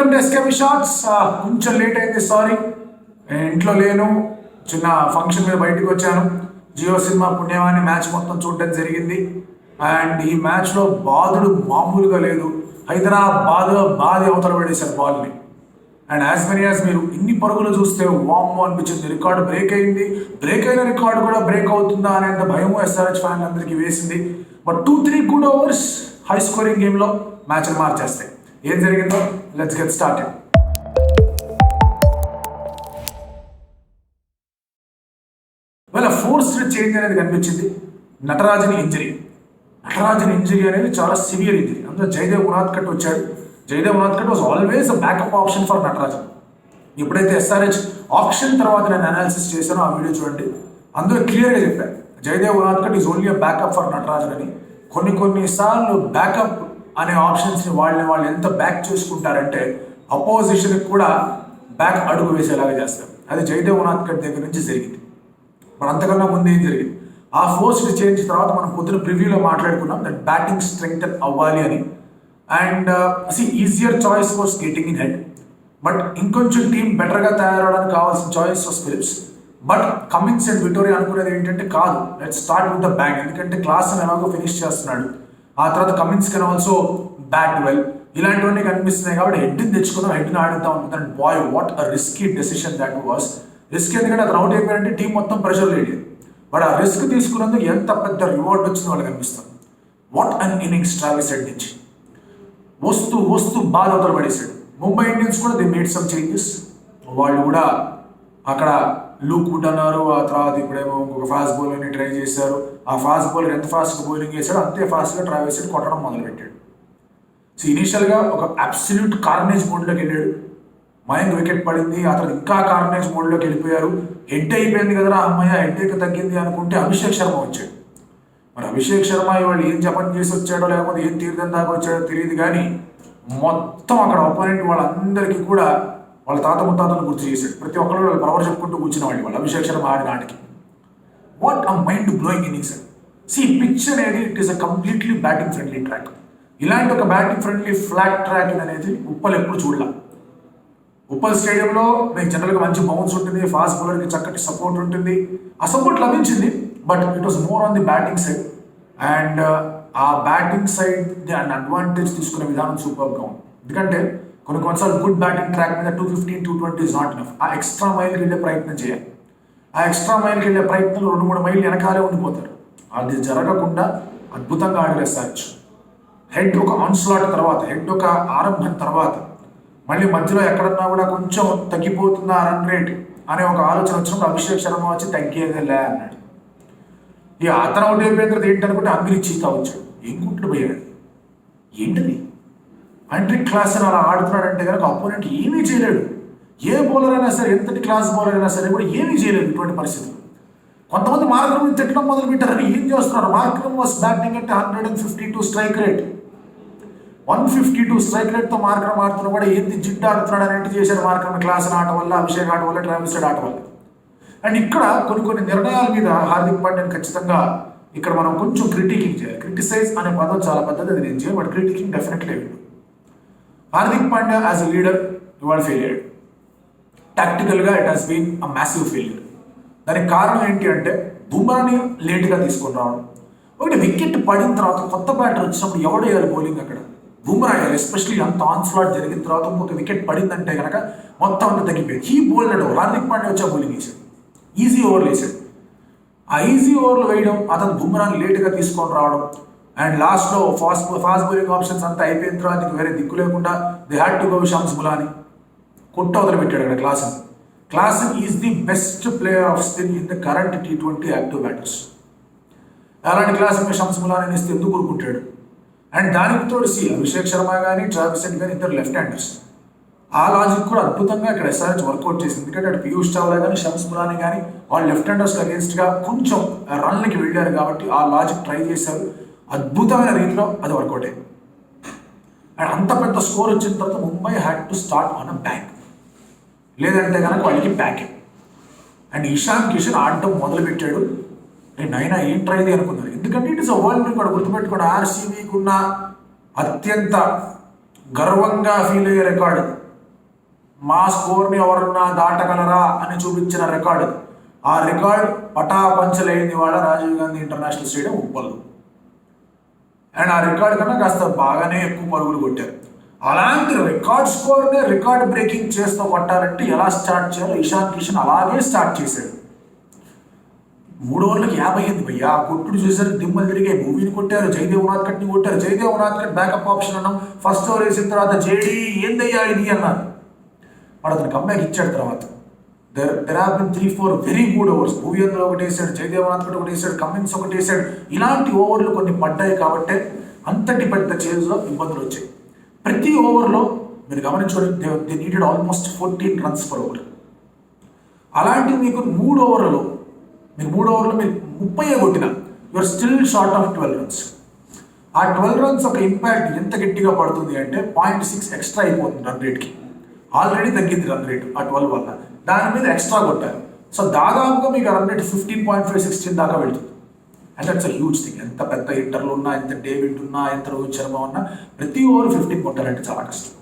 Welcome to SKP shorts. కొంచెం late అయింది, sorry. ఇంట్లో లేను, చిన్న ఫంక్షన్ మీద బయటకు వచ్చాను. జియో సినిమా పుణ్యమాని మ్యాచ్ మొత్తం చూడడం జరిగింది. అండ్ ఈ మ్యాచ్లో బాదుడు మామూలుగా లేదు. హైదరాబాద్లో బాధ అవతల పడేశారు బాల్ని. అండ్ యాజ్ మెనీ యాజ్ మీరు ఇన్ని పరుగులు చూస్తే వామ్మో అనిపించింది. రికార్డు బ్రేక్ అయింది. బ్రేక్ అయిన రికార్డు కూడా బ్రేక్ అవుతుందా అనేంత భయం ఎస్ఆర్హెచ్ ఫ్యాన్ అందరికీ వేసింది. But 2-3 good overs high scoring గేమ్లో మ్యాచ్ని మార్చేస్తాయి. ఏం జరిగిందో లెట్స్ గెట్ స్టార్టెడ్. వాళ్ళ ఫోర్స్డ్ చేంజ్ అనేది కనిపించింది. నటరాజన్ ఇంజరీ అనేది చాలా సివియర్ ఇంజరీ. అందులో జయదేవ్ ఉనాద్కట్ వచ్చాడు. Jaydev Unadkat was always a backup option for Natarajan. ఎప్పుడైతే ఎస్ఆర్హెచ్ ఆప్షన్ తర్వాత నేను అనాలిసిస్ చేశానో ఆ వీడియో చూడండి. అందులో క్లియర్గా చెప్పాను, Jaydev Unadkat is only a backup for Natarajan అని. కొన్నిసార్లు బ్యాకప్ అనే ఆప్షన్స్ని వాళ్ళు ఎంత బ్యాక్ చేసుకుంటారంటే అపోజిషన్కి కూడా బ్యాక్ అడుగు వేసేలాగా చేస్తారు. అది జయదేవ్ ఉనాద్కట్ దగ్గర నుంచి జరిగింది. మరి అంతకన్నా ముందు ఏం జరిగింది? ఆ ఫోర్స్డ్ చేంజ్ తర్వాత మనం పొద్దున ప్రివ్యూలో మాట్లాడుకున్నాం దట్ బ్యాటింగ్ స్ట్రెంగ్త్ అవ్వాలి అని. And easier choice was getting in Head. But ఇంకొంచెం టీం బెటర్గా తయారవడానికి కావాల్సిన choice was Phillips. But Cummins and Vettori అనుకునేది ఏంటంటే కాదు, let's start with the bank. ఎందుకంటే క్లాస్ ఎలాగో ఫినిష్ చేస్తున్నాడు. ఆ తర్వాత Cummins can also bat well. ఇలాంటివన్నీ కనిపిస్తున్నాయి కాబట్టి హెడ్ని తెచ్చుకుందాం, హెడ్ని ఆడుతాం అనుకుంటాం. And boy what a risky decision that was. Risk ఎందుకంటే అతను అవుట్ అయిపోయారంటే టీం మొత్తం ప్రెషర్ లేదు. బట్ ఆ రిస్క్ తీసుకున్నందుకు ఎంత పెద్ద రివార్డ్ వచ్చిందో వాళ్ళకి కనిపిస్తాం. What an innings Travis Head నుంచి వస్తూ బాగా అవతల పడేశాడు. ముంబై ఇండియన్స్ కూడా దే మేడ్ సమ్ చేంజెస్. వాళ్ళు కూడా అక్కడ లూక్ వుడ్ అన్నారు. ఆ తర్వాత ఇప్పుడేమో ఇంకొక ఫాస్ట్ బౌలర్ని ట్రై చేశారు. ఆ ఫాస్ట్ బౌలర్ ఎంత ఫాస్ట్గా బౌలింగ్ చేశాడో అంతే ఫాస్ట్గా ట్రావిస్ హెడ్ కొట్టడం మొదలుపెట్టాడు. సో ఇనీషియల్గా ఒక అబ్సల్యూట్ కార్నేజ్ మోడ్లోకి వెళ్ళాడు. మయాంక్ వికెట్ పడింది. ఆ తర్వాత ఇంకా కార్నేజ్ మోడ్లోకి వెళ్ళిపోయారు. హెడ్ అయిపోయింది కదరా అమ్మయ్య, హెడ్ తగ్గింది అనుకుంటే అభిషేక్ శర్మ వచ్చాడు. మరి అభిషేక్ శర్మ ఇవాళ ఏం జపం చేసి వచ్చాడో లేకపోతే ఏం తీర్థం దాకా వచ్చాడో తెలియదు, కానీ మొత్తం అక్కడ ఆపోనెంట్ వాళ్ళందరికీ కూడా వాళ్ళ తాత ముత్తాతను గుర్తు చేశాడు. ప్రతి ఒక్కరు వాళ్ళు పవర్ చెప్పుకుంటూ కూర్చున్న వాళ్ళు అభిషేక్ శర్మ ఆడిన ఆటకి. What a mind blowing innings. Pitch అనేది it is a completely batting friendly track. ఇలాంటి ఒక బ్యాటింగ్ ఫ్రెండ్లీ ఫ్లాట్ ట్రాక్ అనేది ఉప్పల్ ఎప్పుడు చూడాల. ఉప్పల్ స్టేడియంలో మీకు జనరల్గా మంచి బౌన్స్ ఉంటుంది, ఫాస్ట్ బౌలర్కి చక్కటి సపోర్ట్ ఉంటుంది. ఆ సపోర్ట్ లభించింది, but it was more on the batting side. And ఆ బ్యాటింగ్ సైడ్ అండ్ అడ్వాంటేజ్ తీసుకునే విధానం సూపర్గా ఉంది. ఎందుకంటే కొన్నిసార్లు గుడ్ బ్యాటింగ్ ట్రాక్ మీద 215-220 ఇస్ నాట్ ఇనఫ్. ఆ ఎక్స్ట్రా మైల్కి వెళ్ళే ప్రయత్నం చేయాలి. ఆ ఎక్స్ట్రా మైల్కి వెళ్ళే ప్రయత్నంలో 2-3 మైళ్ళు వెనకాలే ఉండిపోతారు. అది జరగకుండా అద్భుతంగా ఆడలేస్తారు. హెడ్ ఒక ఆన్స్లాట్ తర్వాత, హెడ్ ఒక ఆరంభం తర్వాత మళ్ళీ మధ్యలో ఎక్కడన్నా కూడా కొంచెం తగ్గిపోతుందా రన్ రేట్ అనే ఒక ఆలోచన వచ్చినప్పుడు అభిషేక్ శర్మ వచ్చి తగ్గేదేలే అన్నాడు. ఇక అతను అవుట్ అయిపోయిన తర్వాత ఏంటనుకుంటే అంగిరిచీత వచ్చాడు. ఏం గుట్లు పోయాడు, ఏంటిది అంట్రిక్ క్లాస్ అని అలా ఆడుతున్నాడంటే కనుక అపోనెంట్ ఏమీ చేయలేడు. ఏ బౌలర్ అయినా సరే, ఎంతటి క్లాస్ బౌలర్ అయినా సరే కూడా ఏమీ చేయలేదు ఇటువంటి పరిస్థితులు. కొంతమంది మార్క్రమ్ తిట్టడం మొదలు పెట్టారని ఏం చేస్తున్నారు. మార్క్రమ్ వాస్ బ్యాటింగ్ అంటే 152 స్ట్రైక్ రేట్. 152 స్ట్రైక్ రేట్తో మార్క్రమ్ ఆడుతున్నా కూడా ఏంటి జిడ్డు ఆడుతున్నాడు అని చేశారు. మార్క్రమ్ క్లాస్ ఆట వల్ల, అభిషేక్ ఆట వల్ల, ట్రావిస్ హెడ్ ఆట వల్ల. అండ్ ఇక్కడ కొన్ని నిర్ణయాల మీద హార్దిక్ పాండ్యాని ఖచ్చితంగా ఇక్కడ మనం కొంచెం క్రిటికింగ్ చేయాలి. క్రిటిసైజ్ అనే పదం చాలా పెద్దది, అది నేను చేయాలి. బట్ క్రిటికింగ్ డెఫినెట్లీ లేదు. Hardik Pandya as a leader ఇవాళ ఫెయిల్ అయ్యాడు. టాక్టికల్గా it has been a massive failure. దానికి కారణం ఏంటి అంటే బుమ్రాని లేట్గా తీసుకొని రావడం. ఒకటి వికెట్ పడిన తర్వాత కొత్త బ్యాటర్ వచ్చినప్పుడు ఎవడు వేయాలి బౌలింగ్? అక్కడ బుమ్రా వేయాలి. ఎస్పెషలీ అంత ఆన్స్లాట్ జరిగిన తర్వాత ఇంకొక వికెట్ పడిందంటే కనుక మొత్తం అంతా తగ్గిపోయింది. ఈ బౌలర్ హార్దిక్ పాండ్యా వచ్చా బౌలింగ్ వేసాడు, ఈజీ ఓవర్లు వేసాడు. ఆ ఈజీ ఓవర్లు వేయడం, అతను బుమ్రాని లేట్గా తీసుకొని రావడం, అండ్ లాస్ట్లో ఫాస్ట్ బౌలింగ్ ఆప్షన్స్ అంతా అయిపోయిన తర్వాత వేరే దిక్కు లేకుండా they had to go Shams Mulani కొట్ట వదిలి పెట్టాడు అక్కడ. Klaasen is the best player of spin in the current T20 active batters. అలాంటి క్లాసన్ షమ్స్ ములాని ఇస్తే ఎందుకు కోరుకుంటాడు? అండ్ దానికి తోడు అభిషేక్ శర్మ కానీ ట్రావిస్ హెడ్ కానీ ఇద్దరు లెఫ్ట్ హ్యాండర్స్. ఆ లాజిక్ కూడా అద్భుతంగా ఇక్కడ ఎస్ఆర్హెచ్ వర్కౌట్ చేసింది. ఎందుకంటే అటు పీయూష్ చావ్లా కానీ షమ్స్ ములాని కానీ వాళ్ళు లెఫ్ట్ హ్యాండర్స్ అగేన్స్ట్గా కొంచెం రన్లకి వెళ్ళారు కాబట్టి ఆ లాజిక్ ట్రై చేశారు. అద్భుతమైన రీతిలో అది వర్కౌట్ అయింది. అండ్ అంత పెద్ద స్కోర్ వచ్చిన తర్వాత Mumbai had to start on a bank, లేదంటే కనుక వాళ్ళకి బ్యాకింగ్. అండ్ ఇషాన్ కిషన్ ఆడటం మొదలుపెట్టాడు. నైనా ఏం ట్రైది అనుకున్నారు. ఎందుకంటే it is a world record. గుర్తుపెట్టుకోండి, ఆర్సీబీకి ఉన్న అత్యంత గర్వంగా ఫీల్ అయ్యే రికార్డు మా స్కోర్ని ఎవరన్నా దాటగలరా అని చూపించిన రికార్డు. ఆ రికార్డ్ పటాపంచలైంది వాళ్ళ రాజీవ్ గాంధీ ఇంటర్నేషనల్ స్టేడియం ఉప్పల్లో. అండ్ ఆ రికార్డ్ కన్నా కాస్త బాగానే ఎక్కువ పరుగులు కొట్టారు. అలాంటి రికార్డ్ స్కోర్నే రికార్డ్ బ్రేకింగ్ చేస్తూ కొట్టాలంటే ఎలా స్టార్ట్ చేయాలో ఇషాన్ కిషన్ అలాగే స్టార్ట్ చేశాడు. 3 ఓవర్లకు 50 భయ్య. ఆ కొట్టుడు చూసారు, దిమ్మలు తిరిగే. భూమిని కొట్టారు, జయదేవ్ ఉనాద్కట్ని కొట్టారు. జయదేవ్ ఉనాద్కట్ బ్యాకప్ ఆప్షన్ అన్నాం. ఫస్ట్ ఓవర్ వేసిన తర్వాత జేడీ ఏందయ్యా ఇది అన్నారు. వాడు అతను కంబ్యాక్ ఇచ్చాడు. తర్వాత there have been 3-4 very good overs. భూవీంద్ర ఒకటి వేసాడు, జయదేవ్ ఉనాద్కట్ ఒకటి వేసాడు, కమిన్స్ ఒకటి వేసాడు. ఇలాంటి ఓవర్లు కొన్ని పడ్డాయి కాబట్టి అంతటి పెద్ద చేజ్లో ఇబ్బందులు వచ్చాయి. ప్రతి ఓవర్లో మీరు గమనించుకోండి, they needed almost 14 runs per over. అలాంటి మీకు 3 ఓవర్లలో మీరు 30 కొట్టిన you're still short of 12 runs. ఆ 12 runs ఒక ఇంపాక్ట్ ఎంత గట్టిగా పడుతుంది అంటే 0.6 ఎక్స్ట్రా అయిపోతుంది రన్ రేట్కి. ఆల్రెడీ తగ్గింది రన్ రేట్ ఆ 12 వల్ల. దాని మీద ఎక్స్ట్రా కొట్టారు. సో దాదాపుగా మీకు రన్ రేట్ 15.5, 16 దాకా వెళ్తుంది. And that's a huge thing. ఎంత పెద్ద హిట్టర్లు ఉన్నా, ఎంత డేవిడ్ ఉన్నా, ఎంత రోహిత్ శర్మ ఉన్నా ప్రతి ఓవర్ 15 కొట్టాలంటే చాలా కష్టం.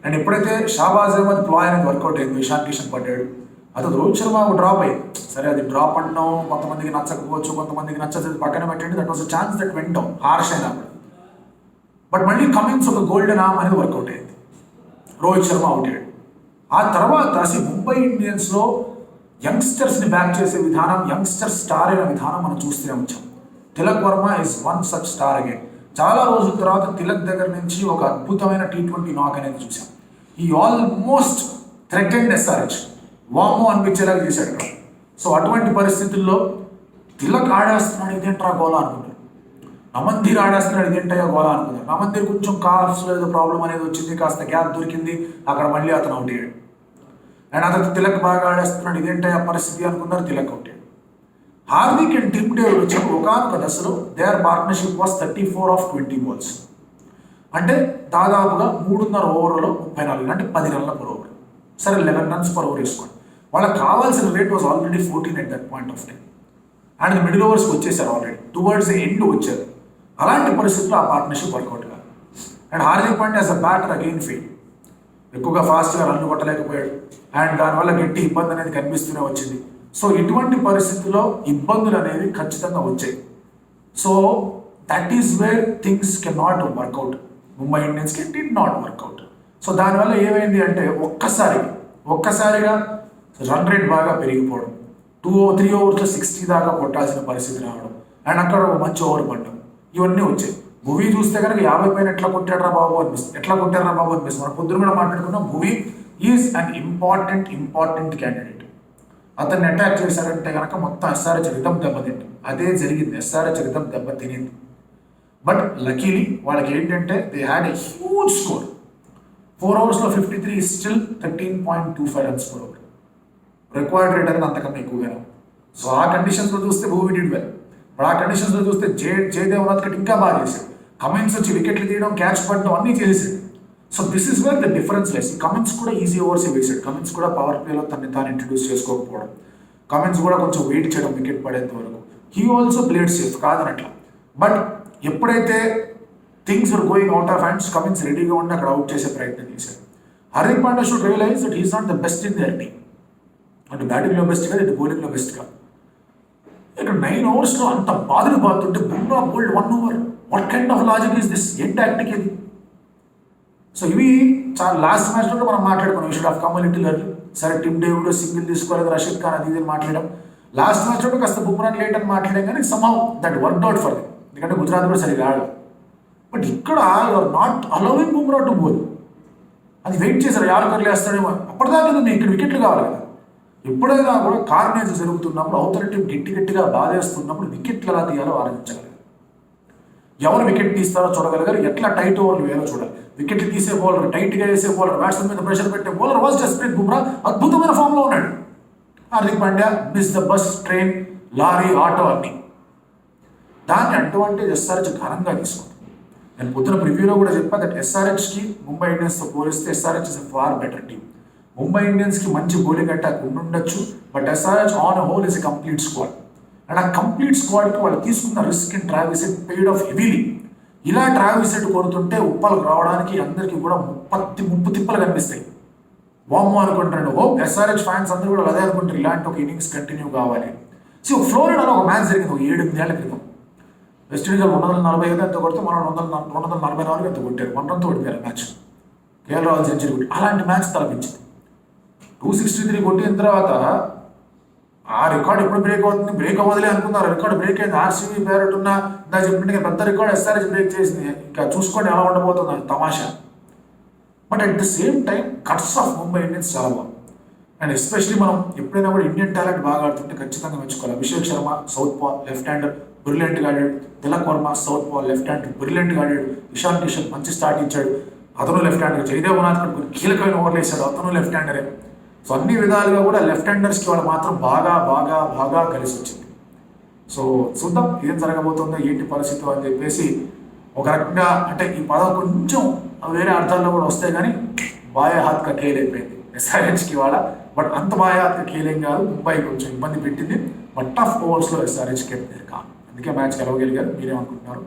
అండ్ ఎప్పుడైతే షాబాజ్ అహ్మద్ ప్లాయ్ అనేది వర్కౌట్ అయింది, ఇషాన్ కిషన్ పడ్డాడు, అతను రోహిత్ శర్మ ఒక డ్రాప్ అయింది. సరే అది డ్రాప్ అంటాం, కొంతమందికి నచ్చకపోవచ్చు, కొంతమందికి నచ్చదు, పక్కన పెట్టండి. That was a chance that went down, harsh అయినా. బట్ మళ్ళీ కమిన్స్ ఒక గోల్డెన్ ఆర్మ్ అనేది వర్కౌట్ అయింది. రోహిత్ శర్మ అవుట్ అయ్యాడు. ఆ తర్వాత ముంబై ఇండియన్స్లో యంగ్స్టర్స్ని బ్యాక్ చేసే విధానం, యంగ్స్టర్స్ స్టార్ అయిన విధానం మనం చూస్తూనే వచ్చాం. Tilak Varma is one such star again. చాలా రోజుల తర్వాత తిలక్ దగ్గర నుంచి ఒక అద్భుతమైన T20 నాక్ అనేది చూసాం. ఈ ఆల్మోస్ట్ థ్రెటెండ్ SRH, వామో అనిపించేలాగా చేశాడు. సో అటువంటి పరిస్థితుల్లో తిలక్ ఆడేస్తున్నాడు, ఇదేంట్రా గోలా అనుకున్నారు. నమందీర్ ఆడేస్తున్నాడు, ఇదేంటయ్యా గోలా అనుకున్నారు. నమందీర్ కొంచెం కాఫ్స్లో ఏదో ప్రాబ్లం అనేది వచ్చింది, కాస్త గ్యాప్ దొరికింది, అక్కడ మళ్ళీ అతను అవుట్ అయ్యాడు. అండ్ అతను తిలక్ బాగా ఆడేస్తున్నాడు, ఇదేంటయ్యా పరిస్థితి అనుకున్నారు, తిలక్ అవుట్ అయ్యాడు. హార్దిక్ అండ్ టిమ్ డేవిడ్ వచ్చి ఒకనొక దశలో there partnership was 34 of 20 balls. అంటే దాదాపుగా 3.5 ఓవర్లలో 34, అంటే 10 runs per over. సరే 11 runs per over వేసుకోండి. వాళ్ళకి కావాల్సిన rate was already 14 at that point of time. And middle ఓవర్స్కి వచ్చేసారు, ఆల్రెడీ టువర్డ్స్ ది ఎండ్ వచ్చారు. అలాంటి పరిస్థితుల్లో ఆ పార్ట్నర్షిప్ వర్కౌట్ కాదు. And Hardik Pandya as a batter again fail. ఎక్కువగా ఫాస్ట్గా రన్లు కొట్టలేకపోయాడు. అండ్ దానివల్ల గట్టి ఇబ్బంది అనేది కనిపిస్తూనే వచ్చింది. సో ఇటువంటి పరిస్థితుల్లో ఇబ్బందులు అనేవి ఖచ్చితంగా వచ్చాయి. So that is where things can not work out. Mumbai ఇండియన్స్కి డిడ్ నాట్ వర్కౌట్. సో దానివల్ల ఏమైంది అంటే ఒక్కసారిగా రన్ రేట్ బాగా పెరిగిపోవడం, 2-3 ఓవర్స్లో 60 దాకా కొట్టాల్సిన పరిస్థితి రావడం, అండ్ అక్కడ ఒక మంచి ఓవర్ పడ్డం, ఇవన్నీ వచ్చాయి. భువీ చూస్తే కనుక 50 పైన ఎట్లా కొట్టారా బాబు అనిపిస్తుంది. మనం పొద్దున కూడా మాట్లాడుకున్నాం, Bhuvi is an important candidate. అతన్ని అటాక్ చేశారంటే కనుక మొత్తం SRH రిథం దెబ్బతింది. అదే జరిగింది, SRH రిథం దెబ్బతినింది. బట్ లకీలీ వాళ్ళకి ఏంటంటే they had a huge score. 4 ఓవర్స్లో 53 is still 13.25 runs per over. Required rate అనేది అంతకన్నా ఎక్కువగానే. సో ఆ కండిషన్స్లో చూస్తే భూమి డిడ్ వెల్. బట్ ఆ కండిషన్స్లో చూస్తే జయదేవ్ ఉనాద్కట్ ఇంకా బాగా చేశాడు. కమిన్స్ వచ్చి వికెట్లు తీయడం, క్యాచ్ పడడం అన్నీ చేసేసాడు. So this is where the difference lies. Cummins కూడా ఈజీ ఓవర్స్ వేసాడు. కమిన్స్ కూడా పవర్ ప్లేలో తనని తాను ఇంట్రడ్యూస్ చేసుకోకపోవడం, కమిన్స్ కూడా కొంచెం వెయిట్ చేయడం వికెట్ పడేంత వరకు. హీ ఆల్సో ప్లేడ్ సేఫ్ కాదనట్లా. బట్ ఎప్పుడైతే things are going out of hands, Cummins రెడీగా ఉండి అక్కడ అవుట్ చేసే ప్రయత్నం చేశాడు. Hardik Pandya should realize that he's not the best in their team. అటు బ్యాటింగ్లో బెస్ట్ కాదు, ఇటు బౌలింగ్లో బెస్ట్ కాదు. ఇక్కడ 9 ఓవర్స్లో అంత బాధుంటే Bumrah bowled 1 over. What kind of logic is this? ఏం టాక్టిక్ ఇది? సో ఇవి చాలా లాస్ట్ మ్యాచ్లో మనం మాట్లాడుకున్నాం. You should have come a little early. సరే టిమ్ డేవిడ్ సింగిల్ తీసుకోలేదు, రషీద్ ఖాన్ అది ఇది మాట్లాడాం. లాస్ట్ మ్యాచ్లో కాస్త బుమ్రా లేట్ అని మాట్లాడాం, కానీ somehow that worked out for them. ఎందుకంటే గుజరాత్ కూడా సరిగా ఆడదు. బట్ ఇక్కడ you are not allowing Bumrah to bowl. అది వెయిట్ చేశారు, యార్కర్లు వేస్తాడేమో. అప్పటిదాకా ఇక్కడ వికెట్లు కావాలి కదా. ఎప్పుడైనా కూడా కార్నేజ్ జరుగుతున్నప్పుడు, అవతల టీం గట్టిగా బాధేస్తున్నప్పుడు వికెట్లు ఎలా తీయాలో ఆలోచించగలరు. ఎవరు వికెట్ తీస్తారో చూడగలగారు, ఎట్లా టైట్ ఓవర్లు వేయాలో చూడాలి. వికెట్లు తీసే బౌలర్, టైట్గా వేసే బౌలర్, బ్యాట్స్మెన్ మీద ప్రెషర్ పెట్టే బౌలర్ వాజ్ జస్ప్రీత్ బుమ్రా. అద్భుతమైన ఫామ్లో ఉన్నాడు. Hardik Pandya miss the bus, train, lorry, auto అన్ని. దాన్ని అడ్వాంటేజ్ SRH ఘనంగా తీసుకుంది. నేను పొద్దున ప్రివ్యూలో కూడా చెప్పా దట్ SRHకి ముంబై ఇండియన్స్తో పోలిస్తే SRH is a far better team. Mumbai ఇండియన్స్కి మంచి బౌలింగ్ అటాక్ ఉండొచ్చు, but SRH on a whole is a complete squad. And ఆ కంప్లీట్ స్క్వాడ్కి వాళ్ళు తీసుకున్న risk in Travis Head paid off heavily. ఇలా ట్రావిస్ హెడ్ కొడుతుంటే ఉప్పలకు రావడానికి అందరికీ కూడా ముప్పు తిప్పలు కనిపిస్తాయి. వామ్మో అనుకుంటారు. హోప్ ఎస్ఆర్హెచ్ ఫ్యాన్స్ అందరూ కూడా అదే అనుకుంటారు, ఇలాంటి ఒక ఇన్నింగ్స్ కంటిన్యూ కావాలి. సో ఫ్లోరిడాలో ఒక మ్యాచ్ జరిగింది ఒక 7-8 ఏళ్ల క్రితం. వెస్టిండీస్ 245 ఎంత కొడితే మనం 244 ఎంత కొట్టారు, 1 రన్తో ఓడిపోయారు మ్యాచ్. కేఎల్ రాహుల్ సెంచరీ కొట్టి అలాంటి మ్యాచ్ తలపించింది. 263 కొట్టిన తర్వాత ఆ రికార్డ్ ఎప్పుడు బ్రేక్ అవుతుంది, బ్రేక్ అవ్వదులే అనుకున్నారు. రికార్డ్ బ్రేక్ అయింది. ఆర్సీబీ పేరట్ ఉన్న ఇందా చెప్పినట్టుగా పెద్ద రికార్డ్ ఎస్ఆర్హెచ్ బ్రేక్ చేసింది. ఇంకా చూసుకోండి ఎలా ఉండబోతుంది తమాషా. But at the same time cuts off Mumbai Indians చాలా బాగుంది. అండ్ ఎస్పెషలీ మనం ఎప్పుడైనా కూడా ఇండియన్ టాలెంట్ బాగా ఆడుతుంటే ఖచ్చితంగా మెచ్చుకోవాలి. అభిషేక్ శర్మ సౌత్ పా లెఫ్ట్ హ్యాండర్ బ్రిలియంట్గా ఆడాడు. తిలక్ వర్మ సౌత్ పా లెఫ్ట్ హ్యాండర్ బ్రిలియంట్గా ఆడాడు. ఇషాన్ కిషన్ మంచి స్టార్ట్ ఇచ్చాడు, అతను లెఫ్ట్ హ్యాండర్. జయదేవ్ ఉనాద్కట్ కొన్ని కీలకమైన ఓవర్లు వేశాడు, అతను లెఫ్ట్ హ్యాండరే. సో అన్ని విధాలుగా కూడా లెఫ్ట్ హ్యాండర్స్కి వాళ్ళు మాత్రం బాగా బాగా బాగా కలిసి వచ్చింది. సో చూద్దాం ఏం జరగబోతుందో, ఏంటి పరిస్థితి అని చెప్పేసి. ఒక రకంగా అంటే ఈ పదం కొంచెం వేరే అర్థాల్లో కూడా వస్తాయి, కానీ బాయ్ హాత్ కా ఖేల్ అయిపోయింది ఎస్ఆర్హెచ్కి వాళ్ళ. బట్ అంత బాయ్ హాత్ కా ఖేల్ ఏం కాదు, ముంబై కొంచెం ఇబ్బంది పెట్టింది. బట్ టఫ్ ఓవర్స్లో ఎస్ఆర్హెచ్ కెప్టెన్ అందుకే మ్యాచ్ గెలవగలిగారు. మీరేమనుకుంటున్నారు?